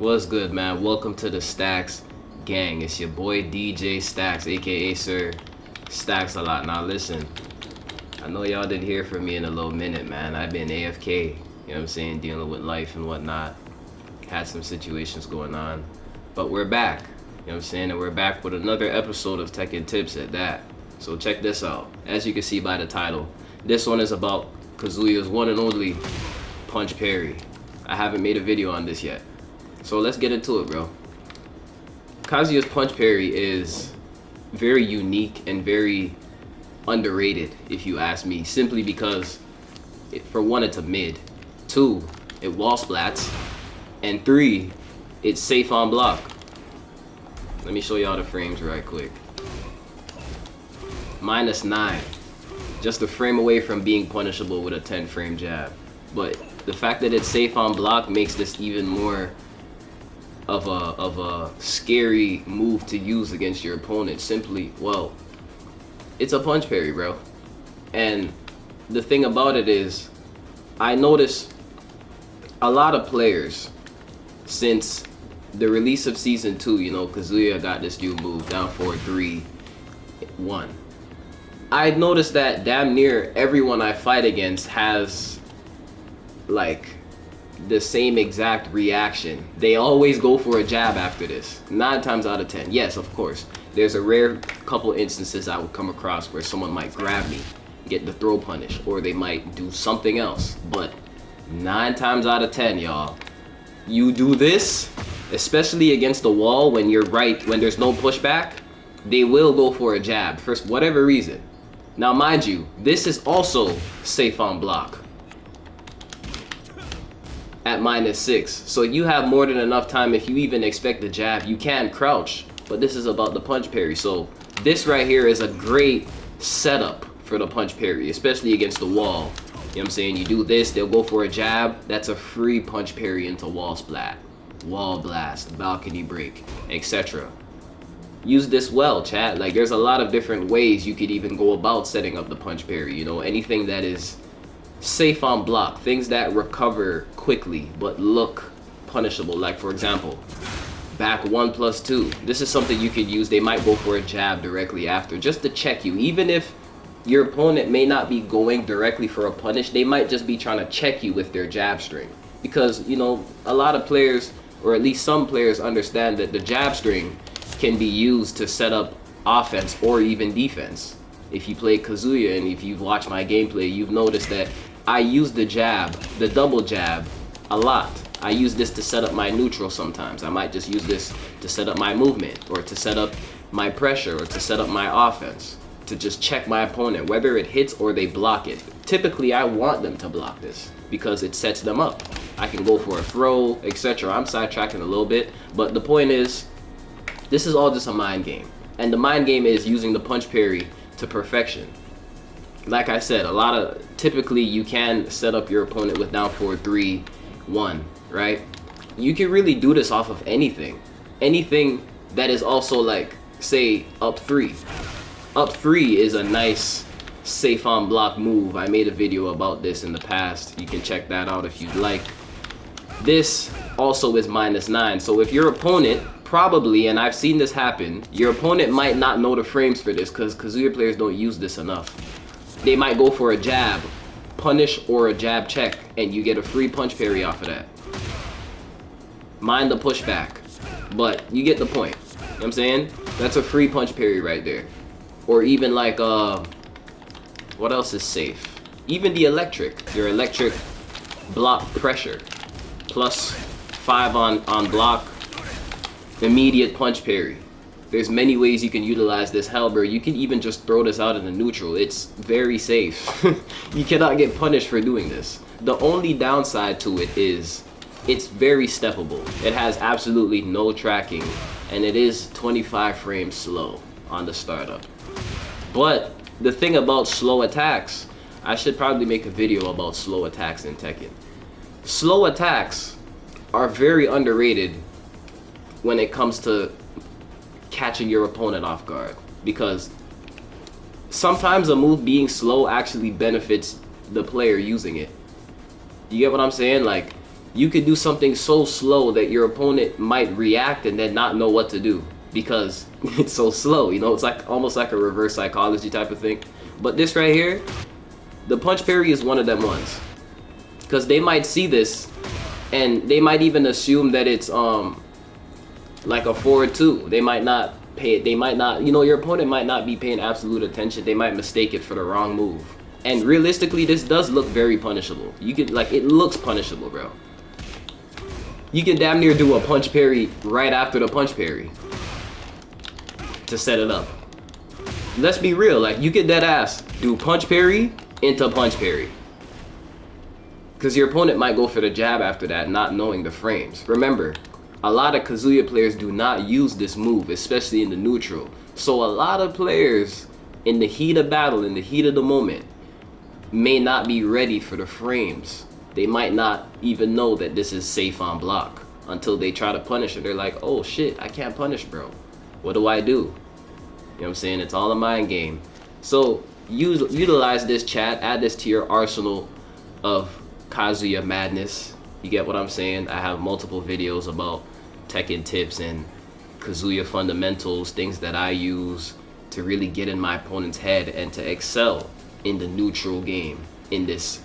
What's good, man? Welcome to the Stacks gang. It's your boy DJ Stacks, aka Sir Stacks a lot. Now listen, I know y'all didn't hear from me in a little minute, man. I've been AFK, you know what I'm saying, dealing with life and whatnot. Had some situations going on. But we're back, you know what I'm saying? And we're back with another episode of Tekken Tips at that. So check this out. As you can see by the title, this one is about Kazuya's one and only punch parry. I haven't made a video on this yet. So let's get into it, bro. Kazuya's punch parry is very unique and very underrated, if you ask me, simply because, for one, it's a mid. Two, it wall splats. And three, it's safe on block. Let me show y'all the frames right quick. -9. Just a frame away from being punishable with a 10 frame jab. But the fact that it's safe on block makes this even more of a scary move to use against your opponent. Simply, well, it's a punch parry, bro. And the thing about it is, I notice a lot of players since the release of season 2, you know, Kazuya got this new move, down 4-3-1. I noticed that damn near everyone I fight against has like the same exact reaction. They always go for a jab after this. 9 times out of 10. Yes, of course. There's a rare couple instances I would come across where someone might grab me, get the throw punish, or they might do something else. But 9 times out of 10, y'all, you do this, especially against the wall when you're right, when there's no pushback, they will go for a jab for whatever reason. Now, mind you, this is also safe on block at -6, so you have more than enough time. If you even expect the jab, you can crouch, but this is about the punch parry. So this right here is a great setup for the punch parry, especially against the wall. You know what I'm saying? You do this, they'll go for a jab, that's a free punch parry into wall splat, wall blast, balcony break, etc. Use this well, chat. Like, there's a lot of different ways you could even go about setting up the punch parry. You know, anything that is safe on block, things that recover quickly but look punishable. Like, for example, back 1+2. This is something you could use. They might go for a jab directly after just to check you. Even if your opponent may not be going directly for a punish, they might just be trying to check you with their jab string. Because, you know, a lot of players, or at least some players, understand that the jab string can be used to set up offense or even defense. If you play Kazuya and if you've watched my gameplay, you've noticed that I use the jab, the double jab, a lot. I use this to set up my neutral sometimes. I might just use this to set up my movement, or to set up my pressure, or to set up my offense, to just check my opponent, whether it hits or they block it. Typically, I want them to block this because it sets them up. I can go for a throw, etc. I'm sidetracking a little bit, but the point is, this is all just a mind game. And the mind game is using the punch parry to perfection. Like I said, typically you can set up your opponent with down 4-3-1, right? You can really do this off of anything. Anything that is also, like, say, up 3. Up 3 is a nice safe on block move. I made a video about this in the past. You can check that out if you'd like. This also is -9. So if your opponent, probably, and I've seen this happen, your opponent might not know the frames for this because Kazuya players don't use this enough. They might go for a jab, punish, or a jab check, and you get a free punch parry off of that. Mind the pushback, but you get the point. You know what I'm saying? That's a free punch parry right there. Or even like, what else is safe? Even the electric, your electric block pressure, +5 on block, immediate punch parry. There's many ways you can utilize this. Hell, bro, you can even just throw this out in the neutral. It's very safe. You cannot get punished for doing this. The only downside to it is it's very steppable. It has absolutely no tracking, and it is 25 frames slow on the startup. But the thing about slow attacks, I should probably make a video about slow attacks in Tekken. Slow attacks are very underrated when it comes to catching your opponent off guard, because sometimes a move being slow actually benefits the player using it. You get what I'm saying? Like, you could do something so slow that your opponent might react and then not know what to do because it's so slow. You know, it's like almost like a reverse psychology type of thing. But this right here, the punch parry is one of them ones, because they might see this and they might even assume that it's like a forward two. They might not pay it. They might not, you know, your opponent might not be paying absolute attention. They might mistake it for the wrong move. And realistically, this does look very punishable. You could, like, it looks punishable, bro. You can damn near do a punch parry right after the punch parry to set it up. Let's be real, like, you could dead ass do punch parry into punch parry, because your opponent might go for the jab after that, not knowing the frames. Remember, a lot of Kazuya players do not use this move, especially in the neutral. So a lot of players, in the heat of battle, in the heat of the moment, may not be ready for the frames. They might not even know that this is safe on block until they try to punish it. They're like, oh shit, I can't punish, bro. What do I do? You know what I'm saying? It's all a mind game. So utilize this, chat. Add this to your arsenal of Kazuya madness. You get what I'm saying? I have multiple videos about Tekken tips and Kazuya fundamentals, things that I use to really get in my opponent's head and to excel in the neutral game, in this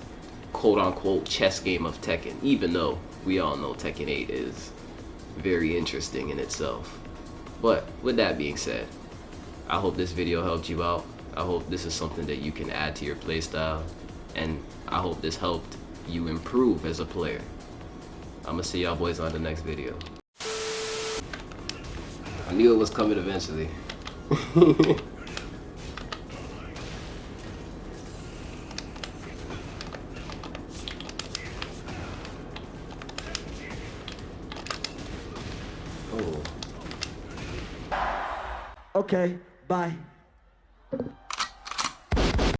quote-unquote chess game of Tekken, even though we all know Tekken 8 is very interesting in itself. But with that being said, I hope this video helped you out. I hope this is something that you can add to your playstyle, and I hope this helped you improve as a player. I'm gonna see y'all boys on the next video. I knew it was coming eventually. Oh. Okay, bye.